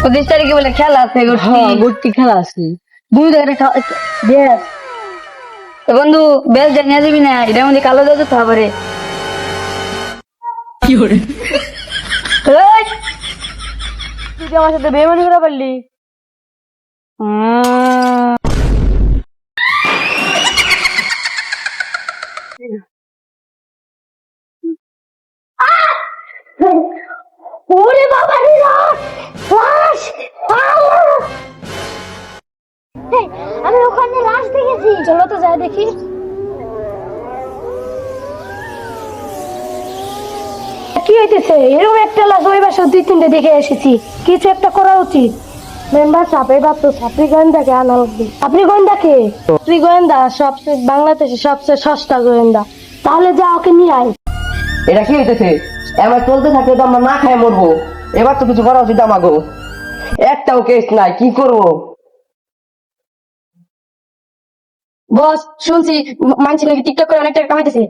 25 তারিখে বলে খেলা আছে গুটি খেলা আছে। বন্ধু বেশ বন্ধু বেশ জানিয়ে যাবি না এটার মধ্যে কালো জাদু খাবারে কি করে তুই আমার সাথে বেমানি করে পারলি ওরে বাবা রে লাশ আমি ওখানে লাশ দেখেছি চলো তো যাই দেখি কি হইতেছে এরকম একটা লাশ ওই বাসা 2-3টে দেখে এসেছি কিছু একটা করা উচিত মেম্বার সাপের বাপ তো ছাত্রী গোয়েন্দাকে আনা লাগবে আপনি গোয়েন্দাকে ছাত্রী গোয়েন্দা সবচেয়ে বাংলাদেশে সবচেয়ে সস্তা গোয়েন্দা তাহলে যা ওকে নিয়ে আয় এটা কি হইতেছে? এবার চলতে থাকলে তো আমরা না খাই মরবো। এবার তো কিছু করা উচিত আমাকে। একটাও কেস নাই, কি করবো? বস শুনছি মানছি নাকি টিকটক করে অনেক টাকা কামাইতেছে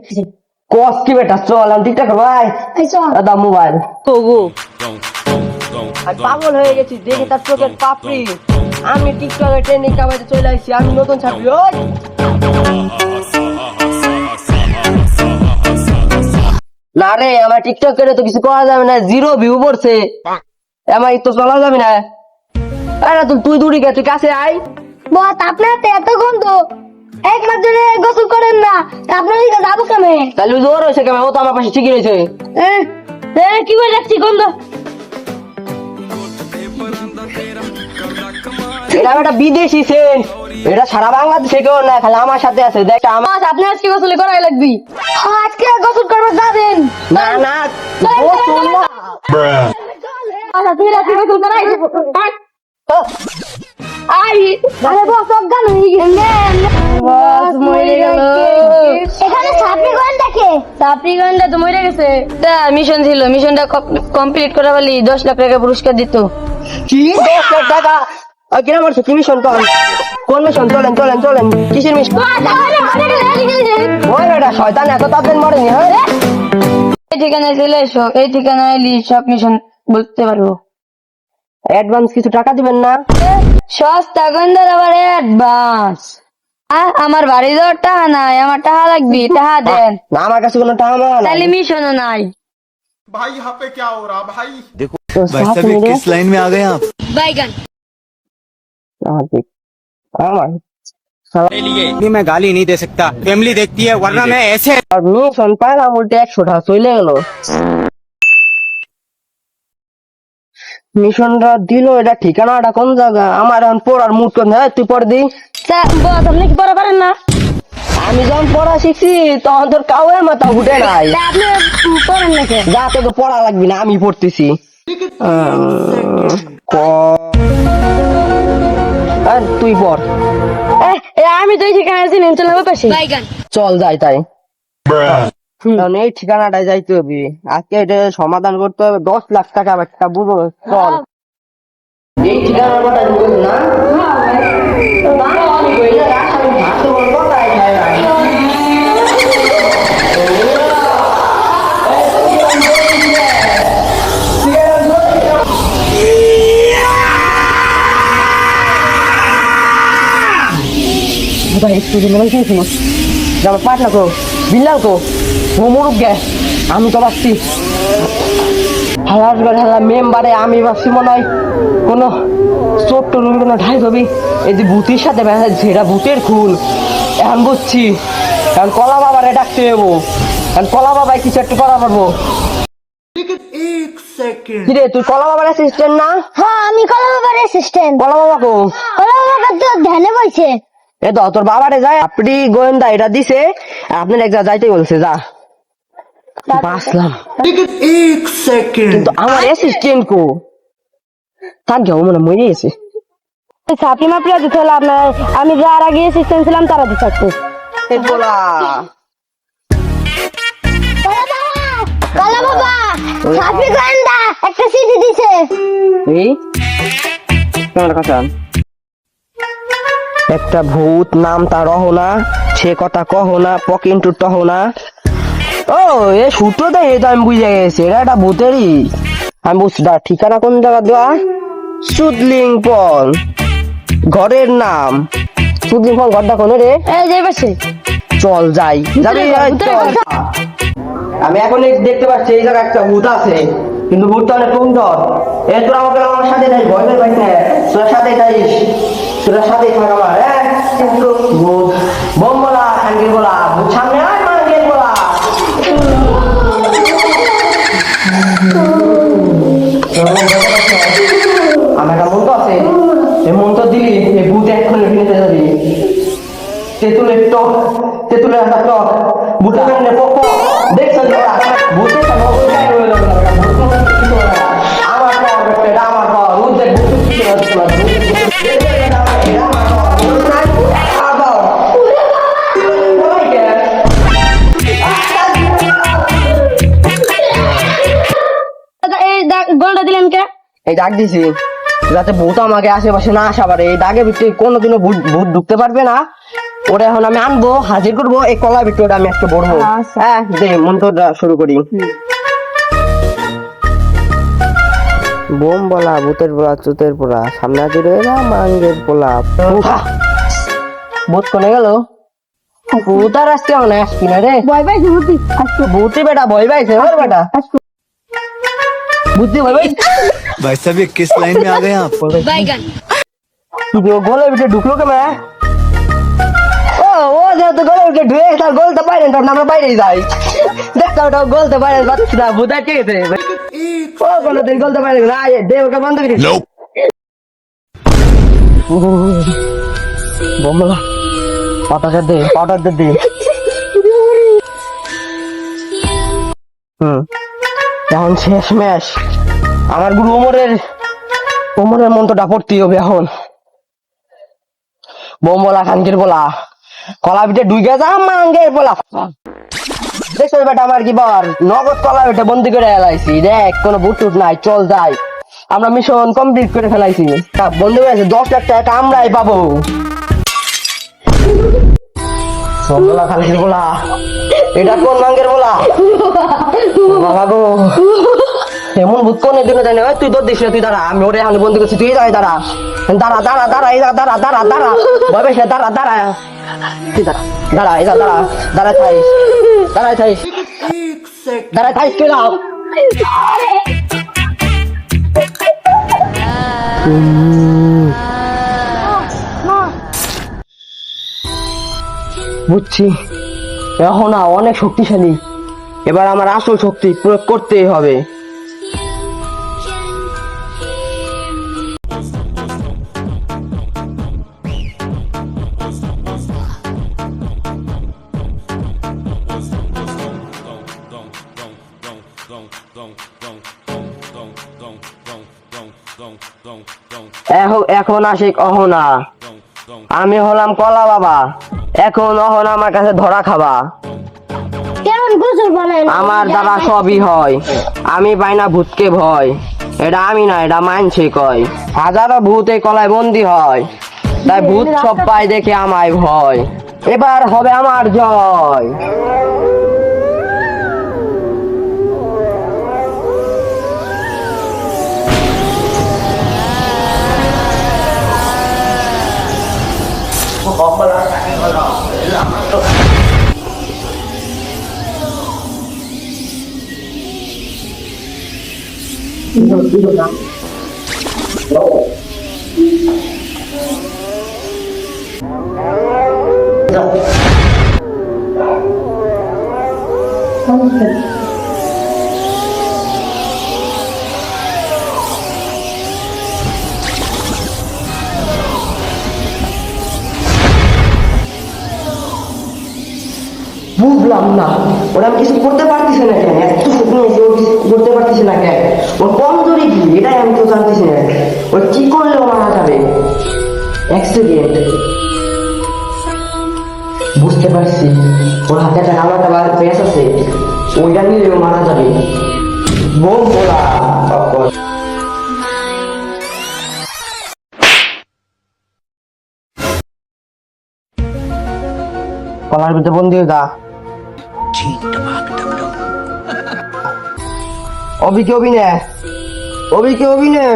কস কি বেটা, চল আমি টিকটক ভাই দাদা মোবাইল পাগল হয়ে গেছি দেখে তার চোখের পাপড়ি। আমি টিকটকে ট্রেনিং কামাইতে চলে আসছি, আমি নতুন ছাত্রী। ওই না রে, আমার টিকটক করে তো কিছু করা যাবে না, 0 ভিউ পড়ছে। আমার তো চলা যাবে না। আরে তুই দূরে গে, তুই কাছে আয়। বস আপনার তো এত গন্ধ এক মাস ধরে গোসল করেন না আপনার দিকে যাবো কেমন তাহলে জোর হয়েছে কেমন? ও তো আমার পাশে ঠিকই রয়েছে। কি করে রাখছি গন্ধ এটা একটা বিদেশি সেন্ট, এটা সারা বাংলাদেশে কেউ না, খালি আমার সাথে আছে। দেখ আমার আপনি আজকে গোসল করাই লাগবি আজকে গোসল করবে যাবেন না না গোসল না। আচ্ছা তুই রাতে গোসল করাই আরে বস অজ্ঞান হয়ে গেছে বস মরে গেল এখানে ছাত্রী গোয়েন্দা কে ছাত্রী গোয়েন্দা তো মরে গেছে মিশন ছিল মিশনটা কমপ্লিট করা বলি 10 লাখ টাকা পুরস্কার দিত কি 10 লাখ টাকা? কিনা মারছো? কি মিশন? কোন মিশন? চলেন চলেন চলেন। কিসের মিশন? ওই বেটা শয়তান, এত তাড়াতাড়ি মরেনি। হ্যাঁ এই ঠিকানায় চলে এসো এই ঠিকানায় এলি সব মিশন বলতে পারবো অ্যাডভান্স কিছু টাকা দিবেন না? সস্তা গোয়েন্দার আবার অ্যাডভান্স আমার বাড়ি যাওয়ার টাকা নাই আমার টাকা লাগবে টাকা দেন না আমার কাছে কোনো টাকা নাই। তাহলে মিশনও নাই भाई यहाँ पे क्या हो रहा भाई? देखो भाई साहब ये किस लाइन में आ गए आप? বাইগান नहीं मैं गाली नहीं दे सकता, फैमिली देखती है वरना मैं ऐसे মিশন পাইলাম উল্টে 100 টাকা চলে গেল। মিশনটা দিল, এটা ঠিকানাটা কোন জায়গা? আমার এখন পড়ার মুড কোন? হ্যাঁ তুই পড় দি। বস আপনি কি পড়া পারেন না আমি যখন পড়া শিখছি তখন তোর কাউয়ের মাথা উঠে নাই। আপনি পড়েন নাকি যা তোকে পড়া লাগবি না, আমি পড়তেছি। তুই পড়। আমি তো এই ঠিকানায় চিনি চলে আমার পাশে বাইগান চল যাই তাই। কারণ এই ঠিকানাটায় যাইতে হবে, আজকে এটা সমাধান করতে হবে। 10 লাখ টাকা একটা বুঝো। চল এই ঠিকানার কথা বল না। পাটনা কো বিল্লাল কো ও মুরুক গে, আমি তো ভাবছি হালা মেম্বারে আমি ভাবছি মনে হয় কোনো ছোট্ট রুম কোনো ঢাই হবি। এই যে ভূতের সাথে সেটা ভূতের খুন এখন বুঝছি। কারণ কলা বাবারে ডাকতে যাবো, কারণ কলা বাবাই কিছু একটু করা পারবো। কিরে তুই কলা বাবার অ্যাসিস্ট্যান্ট না? হ্যাঁ আমি কলা বাবার অ্যাসিস্ট্যান্ট কলা বাবা কো? কলা বাবা তো ধ্যানে বইছে এ তো তোর বাবারে যায় আপনি গোয়েন্দা এটা দিছে, আপনার এক জায়গায় যাইতে বলছে। যা বাসলাম কিন্তু আমার অ্যাসিস্ট্যান্ট কো? তার যাও মনে মরে গেছে। ছাপি মাপিয়া দিতে হলো আপনার আমি যার আগে অ্যাসিস্ট্যান্ট ছিলাম তারা দিতে থাকতো বলা কলা বাবা ছাপি গোয়েন্দা একটা চিঠি দিছে এই কেমন কথা? একটা ভূত নাম তার রহনা, সে কথা কহ না, পকিন্টু টহ না। ও এ সূত্র তো এই তো আমি বুঝে গেছি, এটা একটা ভূতেরই। আমি বুঝছি ঠিকানা কোন জায়গা দেওয়া। সুদলিং পল ঘরের নাম। সুদলিং পল ঘরটা কোনে রে? এই যে পাশে। চল যাই। যাবি? ভিতরে এই ভিতরে চল। ঘর। আমি এখন দেখতে পাচ্ছি এই জায়গায় একটা ভূত আছে, কিন্তু ভূতটা অনেক সুন্দর। এ তোরা আমাকে আমার সাথে যাই, ভয় পেয়ে পাইস না, তোরা সাথে যাইস, তোরা সাথে থাক আমার। হ্যাঁ ভূত বোম বলা, খানগির বলা, ভূত সামনে আয়, মানগির বলা। আমার একটা মন্ত্র আছে, এই মন্ত্র দিলি এই ভূত এক্ষুনি ফিরে যাবি। তেঁতুলের টক, তেঁতুলের একটা টক, ভূতের কারণে পক দেখছো তোরা, ভূতের সাথে অবস্থায় হয়ে গেল না, ভূত কোনো কিছু না। আমার টক এটা আমার টক, ভূত দেখ ভূত কিছু হচ্ছে না, এই গোলটা দিলেন কে? এই দাগ দিছি যাতে ভূত আমাকে আশেপাশে না আসা পারে। এই দাগের ভিতরে কোনোদিনও ভূত ভূত ঢুকতে পারবে না। ওটা এখন আমি আনবো, হাজির করবো, এই কলার ভিতরে আমি একটা বড়বো। আচ্ছা। হ্যাঁ দে মন্ত্রটা শুরু করি। বোম বলা, ভূতের পোলা, চুতের পোলা, সামনে হাজির হয়ে যা মাঙ্গের পোলা। ভূত কোনে গেল? ভূত আর আসতে মনে আসবি না রে। ভয় পাইছি বুদ্ধি। ভূতি বেটা ভয় পাইছে ওর বেটা। বুদ্ধি ভয় পাই भाई साहब ये किस लाइन में आ गए आप? বাইগান। গোলের ভিতরে ঢুকলো কেমন? ও ও যেহেতু গোলের ভিতরে ঢুকে তার গোলতে পারে না, আমরা বাইরেই যাই। দেখো ওটা গোলতে পারে বাচ্চা বুঝা ঠিক আছে। ও কোনোদিন গোলতে পারে না, দে ওকে বন্ধ করে। বোমলা পাটাকে দে, পাটাকে দে। এখন শেষ ম্যাচ, আমার গুরু ওমরের মন্ত্রটা পড়তেই হবে এখন। বোম বলা, খানকির বলা, কলা পিঠে ডুইগে যা মাঙ্গের বলা। দেখছো বেটা আমার কি বর নগদ কলা পিঠে বন্দি করে ফেলাইছি। দেখ কোনো বুটুট নাই, চল যাই। আমরা মিশন কমপ্লিট করে ফেলাইছি, বন্ধু হয়েছে 10 লাখ টাকা আমরাই পাবো। বোম বলা, খানকির বলা, এটা কোন মাঙ্গের বলা? বাবা গো এমন ভূত কোনে দিকে জানি। তুই তোর দিস না, তুই দাঁড়া, আমি ওরে আমি বন্ধু করছি, তুই যাই দাঁড়া, দাঁড়া দাঁড়া দাঁড়া, এই দাঁড়া দাঁড়া দাঁড়া, ভয় পেয়েছে, দাঁড়া দাঁড়া, তুই দাঁড়া দাঁড়া, এই দাঁড়া দাঁড়া থাইস, দাঁড়াই থাইস, দাঁড়াই থাইস, কে যাও। বুঝছি এখন না অনেক শক্তিশালী, এবার আমার আসল শক্তি প্রয়োগ করতেই হবে। এখন আসিক অহনা, আমি হলাম কলা বাবা, এখন অহনা আমার কাছে ধরা খাবা। কেমন গোসল বলেন? আমার দ্বারা সবই হয়, আমি পাই না ভূতকে ভয়। এটা আমি না, এটা মানছে কয়, হাজারো ভূত এই কলায় বন্দি হয়, তাই ভূত সব পায় দেখে আমায় ভয়। এবার হবে আমার জয়। বুঝলাম না ওরা কিছু করতে পারতেছে না কেন, এত শুকনো হয়েছে ও কিছু করতে পারতেছে না কেন, ওর কমজোরি কি এটাই আমি তো জানতেছি না। ওর কি করলে ও মারা যাবে? অ্যাক্সিডেন্ট, বুঝতে পারছি, ওর হাতে একটা কালো একটা পেঁচ আছে, ওইটা নিয়ে ও মারা যাবে। বোম বলা কলার ভিতরে বন্দি হয়ে যা। অভিকে অভিনয়, অভিকে অভিনয়,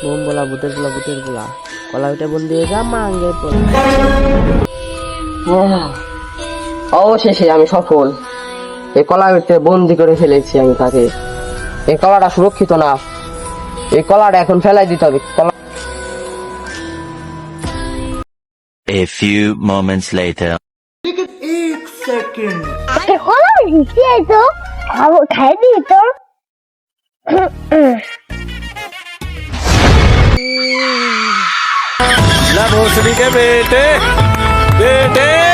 বোম বলা ভূতের বলা ভূতের বলা কলা ওইটা বন্দি হয়ে যা মাঙ্গে অবশেষে আমি সফল এই কলা বন্দি করে ফেলেছি আমি তাকে এই কলাটা সুরক্ষিত না এই কলাটা এখন ফেলাই দিতে হবে কলা A few moments later. কলা কি আইতো খাবো খাই দি তো भोसड़ी के बेटे बेटे